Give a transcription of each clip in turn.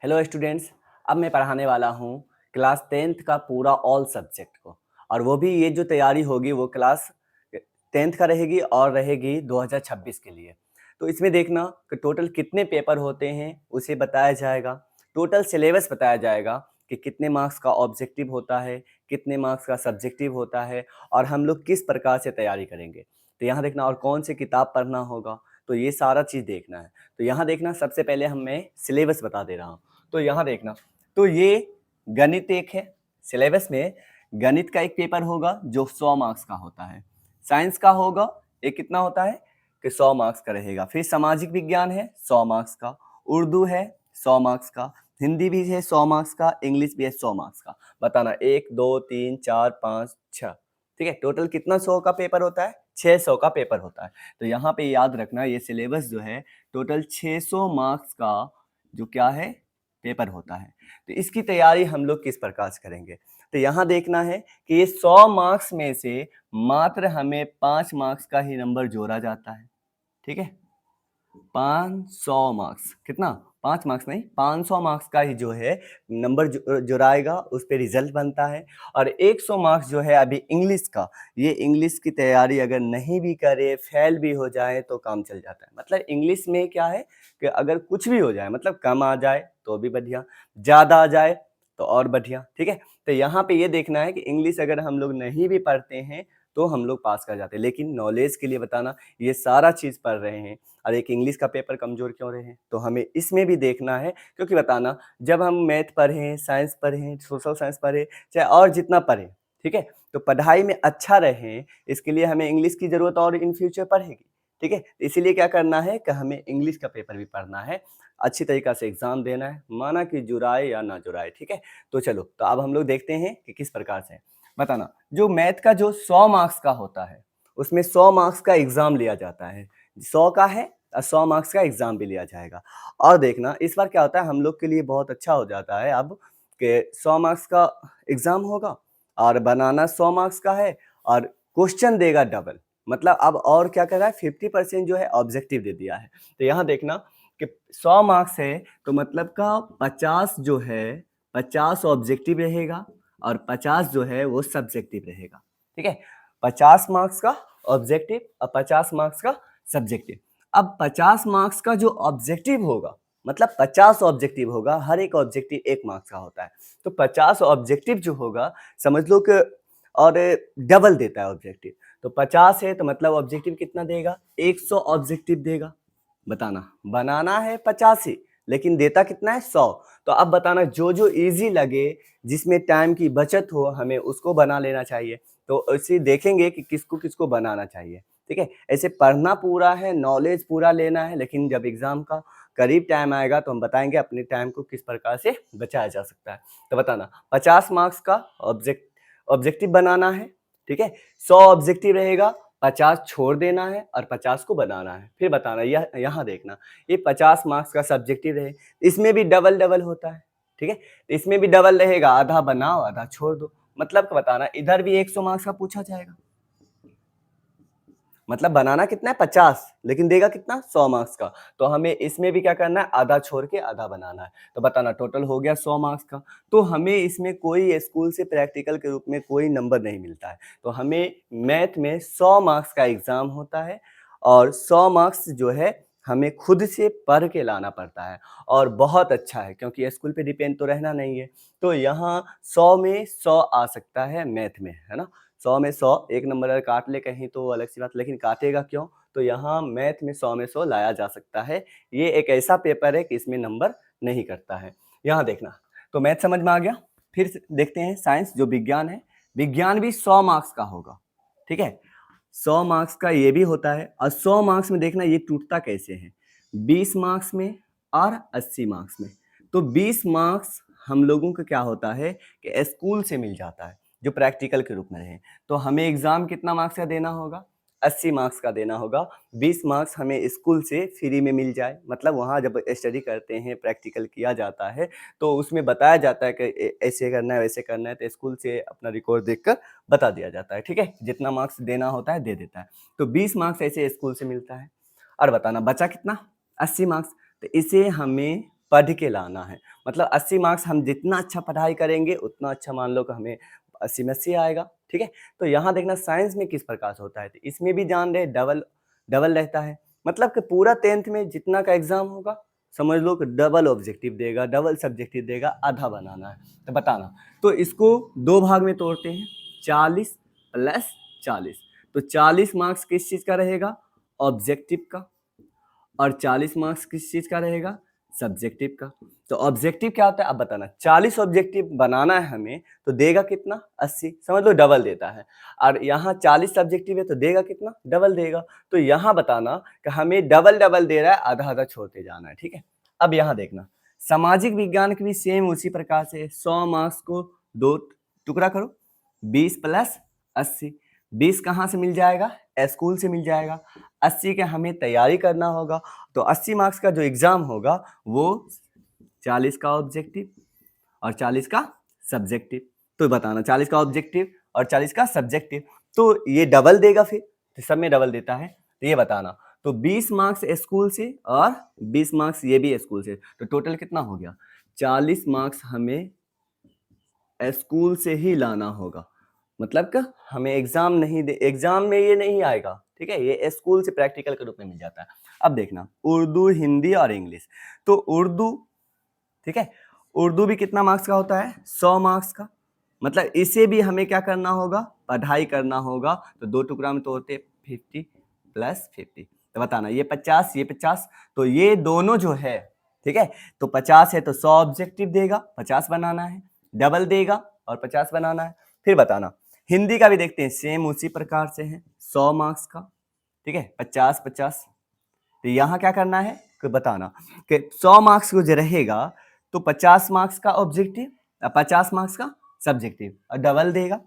Hello students. अब मैं पढ़ाने वाला हूँ क्लास 10th का पूरा ऑल सब्जेक्ट को। और वो भी ये जो तैयारी होगी वो क्लास 10th का रहेगी और रहेगी 2026 के लिए। तो इसमें देखना कि टोटल कितने पेपर होते हैं उसे बताया जाएगा। टोटल सिलेबस बताया जाएगा कि कितने मार्क्स का ऑब्जेक्टिव होता है, कितने मार्क्स का सब्जेक्टिव होता है और हम लोग किस प्रकार से तैयारी करेंगे। तो यहाँ देखना और कौन सी किताब पढ़ना होगा, तो ये सारा चीज़ देखना है। तो यहाँ देखना, सबसे पहले मैं सिलेबस बता दे रहा हूँ। तो यहाँ देखना, तो ये गणित एक है। सिलेबस में गणित का एक पेपर होगा जो 100 मार्क्स का होता है। साइंस का होगा, एक कितना होता है कि 100 मार्क्स का रहेगा। फिर सामाजिक विज्ञान है 100 मार्क्स का, उर्दू है 100 मार्क्स का, हिंदी भी है 100 मार्क्स का, इंग्लिश भी है 100 मार्क्स का। बताना 1 2 3 4 5 6, ठीक है। टोटल कितना 100 का पेपर होता है? 600 का पेपर होता है। तो यहाँ पे याद रखना, ये सिलेबस जो है टोटल 600 मार्क्स का जो क्या है पेपर होता है। तो इसकी तैयारी हम लोग किस प्रकार से करेंगे, तो यहाँ देखना है कि ये 100 मार्क्स में से मात्र हमें 5 मार्क्स का ही नंबर जोड़ा जाता है, ठीक है। 500 मार्क्स, कितना? 5 मार्क्स नहीं, 500 मार्क्स का ही जो है नंबर जुड़ाएगा, उस पर रिजल्ट बनता है। और 100 मार्क्स जो है अभी इंग्लिश का, ये इंग्लिश की तैयारी अगर नहीं भी करे, फेल भी हो जाए तो काम चल जाता है। मतलब इंग्लिश में क्या है कि अगर कुछ भी हो जाए, मतलब कम आ जाए तो भी बढ़िया, ज़्यादा आ जाए तो और बढ़िया, ठीक है। तो यहाँ पे ये देखना है कि इंग्लिश अगर हम लोग नहीं भी पढ़ते हैं तो हम लोग पास कर जाते हैं। लेकिन नॉलेज के लिए बताना, ये सारा चीज़ पढ़ रहे हैं और एक इंग्लिश का पेपर कमज़ोर क्यों रहे हैं, तो हमें इसमें भी देखना है। क्योंकि बताना, जब हम मैथ पढ़ें, साइंस पढ़ें, सोशल साइंस पढ़ें, चाहे और जितना पढ़ें, ठीक है, तो पढ़ाई में अच्छा रहें, इसके लिए हमें इंग्लिश की ज़रूरत और इन फ्यूचर पड़ेगी, ठीक है। इसीलिए क्या करना है कि हमें इंग्लिश का पेपर भी पढ़ना है, अच्छी तरीक़ा से एग्ज़ाम देना है, माना कि जुड़ाए या ना जुड़ाए, ठीक है। तो चलो, तो अब हम लोग देखते हैं कि किस प्रकार से। बताना, जो मैथ का जो 100 मार्क्स का होता है, उसमें 100 मार्क्स का एग्ज़ाम लिया जाता है। 100 का है और 100 मार्क्स का एग्ज़ाम भी लिया जाएगा। और देखना, इस बार क्या होता है, हम लोग के लिए बहुत अच्छा हो जाता है अब कि 100 मार्क्स का एग्ज़ाम होगा और बनाना 100 मार्क्स का है और क्वेश्चन देगा डबल। मतलब अब और क्या कर रहा है, 50% जो है ऑब्जेक्टिव दे दिया है। तो यहाँ देखना कि 100 मार्क्स है तो मतलब का 50 जो है, 50 ऑब्जेक्टिव रहेगा और 50 जो है वो सब्जेक्टिव रहेगा, ठीक है। 50 मार्क्स का ऑब्जेक्टिव और 50 मार्क्स का सब्जेक्टिव। अब 50 मार्क्स का जो ऑब्जेक्टिव होगा, मतलब 50 ऑब्जेक्टिव होगा, हर एक ऑब्जेक्टिव 1 मार्क्स का होता है। तो 50 ऑब्जेक्टिव जो होगा, समझ लो कि और डबल देता है ऑब्जेक्टिव। तो 50 है तो मतलब ऑब्जेक्टिव कितना देगा, 100 ऑब्जेक्टिव देगा। बताना, बनाना है 50 ही, लेकिन देता कितना है, 100। तो अब बताना, जो जो इजी लगे, जिसमें टाइम की बचत हो, हमें उसको बना लेना चाहिए। तो ऐसे देखेंगे कि किसको किसको बनाना चाहिए, ठीक है। ऐसे पढ़ना पूरा है, नॉलेज पूरा लेना है, लेकिन जब एग्जाम का करीब टाइम आएगा तो हम बताएंगे अपने टाइम को किस प्रकार से बचाया जा सकता है। तो बताना, 50 मार्क्स का ऑब्जेक्टिव बनाना है, ठीक है। 100 ऑब्जेक्टिव रहेगा, 50 छोड़ देना है और 50 को बनाना है। फिर बताना, यह यहाँ देखना, ये 50 मार्क्स का सब्जेक्टिव रहे, इसमें भी डबल डबल होता है, ठीक है। इसमें भी डबल रहेगा, आधा बनाओ आधा छोड़ दो। मतलब बताना, इधर भी 100 मार्क्स का पूछा जाएगा, मतलब बनाना कितना है 50, लेकिन देगा कितना 100 मार्क्स का। तो हमें इसमें भी क्या करना है, आधा छोड़ के आधा बनाना है। तो बताना, टोटल हो गया 100 मार्क्स का। तो हमें इसमें कोई स्कूल से प्रैक्टिकल के रूप में कोई नंबर नहीं मिलता है। तो हमें मैथ में 100 मार्क्स का एग्जाम होता है और 100 मार्क्स जो है हमें खुद से पढ़ के लाना पड़ता है। और बहुत अच्छा है, क्योंकि स्कूल पे डिपेंड तो रहना नहीं है। तो यहाँ 100 में 100 आ सकता है मैथ में, है ना। 100 में 100, एक नंबर अगर काट ले कहीं तो अलग सी बात, लेकिन काटेगा क्यों, तो यहाँ मैथ में 100 में 100 लाया जा सकता है। ये एक ऐसा पेपर है कि इसमें नंबर नहीं कटता है। यहाँ देखना, तो मैथ समझ में आ गया। फिर देखते हैं साइंस, जो विज्ञान है। विज्ञान भी 100 मार्क्स का होगा, ठीक है। 100 मार्क्स का ये भी होता है। और 100 मार्क्स में देखना ये टूटता कैसे है, 20 मार्क्स में और 80 मार्क्स में। तो 20 मार्क्स हम लोगों को क्या होता है कि स्कूल से मिल जाता है, जो प्रैक्टिकल के रूप में रहे। तो हमें एग्जाम कितना मार्क्स का देना होगा, 80 मार्क्स का देना होगा। 20 मार्क्स हमें स्कूल से फ्री में मिल जाए, मतलब वहाँ जब स्टडी करते हैं, प्रैक्टिकल किया जाता है, तो उसमें बताया जाता है कि ऐसे करना है वैसे करना है, तो स्कूल से अपना रिकॉर्ड देखकर बता दिया जाता है, ठीक है। जितना मार्क्स देना होता है दे देता है। तो 20 मार्क्स ऐसे स्कूल से मिलता है। और बताना बचा कितना, 80 मार्क्स। तो इसे हमें पढ़ के लाना है। मतलब 80 मार्क्स हम जितना अच्छा पढ़ाई करेंगे उतना अच्छा मान लो कि हमें 80 में 80 आएगा, ठीक है। तो यहाँ देखना साइंस में किस प्रकार से होता है, तो इसमें भी जान रहे डबल डबल रहता है। मतलब कि पूरा 10th में जितना का एग्जाम होगा समझ लो कि डबल ऑब्जेक्टिव देगा, डबल सब्जेक्टिव देगा, आधा बनाना है तो बताना। तो इसको दो भाग में तोड़ते हैं, 40 प्लस 40। तो 40 मार्क्स किस चीज का रहेगा, ऑब्जेक्टिव का, और 40 मार्क्स किस चीज का रहेगा, सब्जेक्टिव का। तो ऑब्जेक्टिव क्या होता है अब बताना, 40 ऑब्जेक्टिव बनाना है हमें तो देगा कितना, 80, समझ लो डबल देता है। और यहाँ 40 सब्जेक्टिव है तो देगा कितना, डबल देगा। तो यहाँ बताना कि हमें डबल डबल दे रहा है, आधा आधा छोड़ते जाना है, ठीक है। अब यहाँ देखना सामाजिक विज्ञान की भी सेम उसी प्रकार से 100 मार्क्स को दो टुकड़ा करो, 20 प्लस 80। 20 कहाँ से मिल जाएगा, स्कूल से मिल जाएगा। 80 के हमें तैयारी करना होगा, तो 80 मार्क्स का जो एग्जाम होगा वो 40 का ऑब्जेक्टिव और 40 का सब्जेक्टिव। तो बताना 40 का ऑब्जेक्टिव और 40 का सब्जेक्टिव, तो ये डबल देगा, फिर तो सब में डबल देता है, तो ये बताना। तो 20 मार्क्स स्कूल से और 20 मार्क्स ये भी स्कूल से, तो टोटल कितना हो गया, 40 मार्क्स हमें स्कूल से ही लाना होगा। मतलब कि हमें एग्जाम नहीं दे, एग्जाम में ये नहीं आएगा, ठीक है, ये स्कूल से प्रैक्टिकल के रूप में मिल जाता है। अब देखना उर्दू, हिंदी और इंग्लिश। तो उर्दू, ठीक है, उर्दू भी कितना मार्क्स का होता है, 100 मार्क्स का। मतलब इसे भी हमें क्या करना होगा, पढ़ाई करना होगा। तो दो टुकड़ा में तोड़ते 50 प्लस 50, तो बताना ये 50 ये 50, तो ये दोनों जो है, ठीक है, तो 50 है तो 100 ऑब्जेक्टिव देगा, 50 बनाना है, डबल देगा और 50 बनाना है। फिर बताना हिंदी का भी देखते हैं, सेम उसी प्रकार से है, 100 मार्क्स का, ठीक है, 50 50। तो यहाँ क्या करना है कि बताना कि 100 मार्क्स को जो रहेगा तो 50 मार्क्स का ऑब्जेक्टिव, 50 मार्क्स का सब्जेक्टिव और डबल देगा।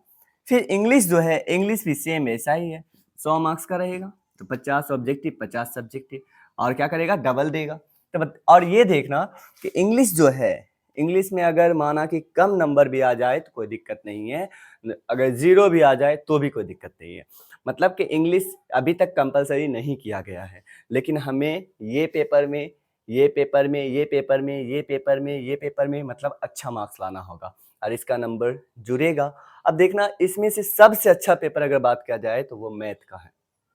फिर इंग्लिश जो है, इंग्लिश भी सेम ऐसा ही है, 100 मार्क्स का रहेगा तो 50 ऑब्जेक्टिव 50 सब्जेक्टिव, और क्या करेगा, डबल देगा। तो और ये देखना कि इंग्लिश जो है, इंग्लिश में अगर माना कि कम नंबर भी आ जाए तो कोई दिक्कत नहीं है, अगर जीरो भी आ जाए तो भी कोई दिक्कत नहीं है। मतलब कि इंग्लिश अभी तक कंपलसरी नहीं किया गया है, लेकिन हमें ये पेपर में, ये पेपर में, ये पेपर में, ये पेपर में, ये पेपर में मतलब अच्छा मार्क्स लाना होगा और इसका नंबर जुड़ेगा। अब देखना इसमें से सबसे अच्छा पेपर अगर बात किया जाए तो वो मैथ का है,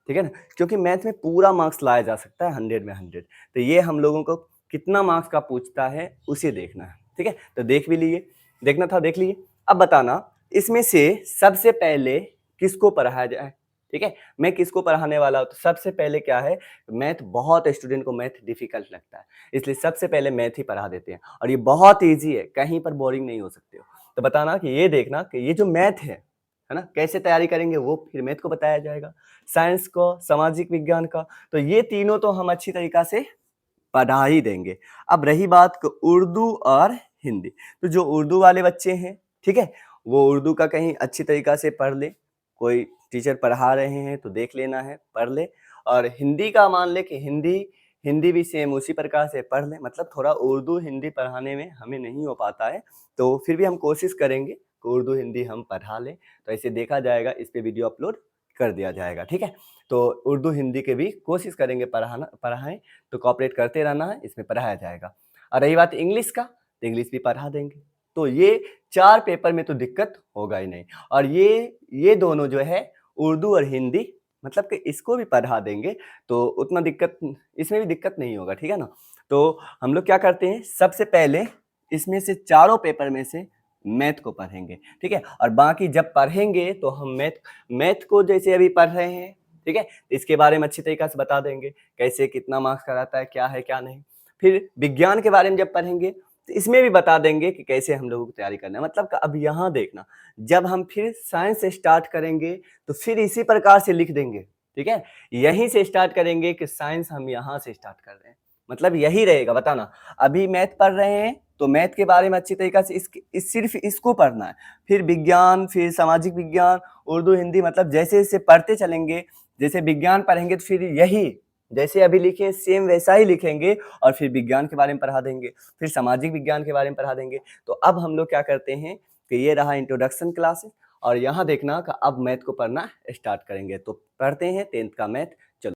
ठीक है ना, क्योंकि मैथ में पूरा मार्क्स लाया जा सकता है 100 में 100। तो ये हम लोगों को कितना मार्क्स का पूछता है उसे देखना है, ठीक है। तो देख भी लिए, देखना था देख लिए। अब बताना इसमें से सबसे पहले किसको पढ़ाया जाए, ठीक है, मैं किसको पढ़ाने वाला हूँ। तो सबसे पहले क्या है, मैथ बहुत स्टूडेंट को मैथ डिफिकल्ट लगता है, इसलिए सबसे पहले मैथ ही पढ़ा देते हैं और ये बहुत इजी है, कहीं पर बोरिंग नहीं हो सकते हो। तो बताना कि ये देखना कि ये जो मैथ है ना, कैसे तैयारी करेंगे वो फिर मैथ को बताया जाएगा, साइंस को, सामाजिक विज्ञान का। तो ये तीनों तो हम अच्छी तरीका से पढ़ा ही देंगे। अब रही बात उर्दू और हिंदी, तो जो उर्दू वाले बच्चे हैं, ठीक है, वो उर्दू का कहीं अच्छी तरीका से पढ़ ले, कोई टीचर पढ़ा रहे हैं तो देख लेना है, पढ़ ले। और हिंदी का मान ले कि हिंदी, हिंदी भी सेम उसी प्रकार से पढ़ ले। मतलब थोड़ा उर्दू हिंदी पढ़ाने में हमें नहीं हो पाता है, तो फिर भी हम कोशिश करेंगे कि उर्दू हिंदी हम पढ़ा लें। तो ऐसे देखा जाएगा, इस पे वीडियो अपलोड कर दिया जाएगा, ठीक है। तो उर्दू हिंदी के भी कोशिश करेंगे पढ़ाएं, तो कॉपरेट करते रहना है, इसमें पढ़ाया जाएगा। और रही बात इंग्लिश का, तो इंग्लिश भी पढ़ा देंगे। तो ये 4 पेपर में तो दिक्कत होगा ही नहीं। और ये दोनों जो है उर्दू और हिंदी, मतलब कि इसको भी पढ़ा देंगे तो उतना दिक्कत, इसमें भी दिक्कत नहीं होगा, ठीक है ना। तो हम लोग क्या करते हैं, सबसे पहले इसमें से चारों पेपर में से मैथ को पढ़ेंगे, ठीक है। और बाकी जब पढ़ेंगे तो हम मैथ को जैसे अभी पढ़ रहे हैं, ठीक है, इसके बारे में अच्छी तरीके से बता देंगे, कैसे कितना मार्क्स का रहता है, क्या है क्या नहीं। फिर विज्ञान के बारे में जब पढ़ेंगे तो इसमें भी बता देंगे कि कैसे हम लोगों को तैयारी करना है। मतलब अब यहाँ देखना, जब हम फिर साइंस से स्टार्ट करेंगे तो फिर इसी प्रकार से लिख देंगे, ठीक है, यहीं से स्टार्ट करेंगे कि साइंस हम यहाँ से स्टार्ट कर रहे हैं, मतलब यही रहेगा। बताना अभी मैथ पढ़ रहे हैं तो मैथ के बारे में अच्छी तरीके से सिर्फ इसको पढ़ना है, फिर विज्ञान, फिर सामाजिक विज्ञान, उर्दू हिंदी, मतलब जैसे जैसे पढ़ते चलेंगे, जैसे विज्ञान पढ़ेंगे तो फिर यही जैसे अभी लिखे सेम वैसा ही लिखेंगे, और फिर विज्ञान के बारे में पढ़ा देंगे, फिर सामाजिक विज्ञान के बारे में पढ़ा देंगे। तो अब हम लोग क्या करते हैं कि ये रहा इंट्रोडक्शन क्लासेस, और यहाँ देखना कि अब मैथ को पढ़ना स्टार्ट करेंगे। तो पढ़ते हैं 10th का मैथ,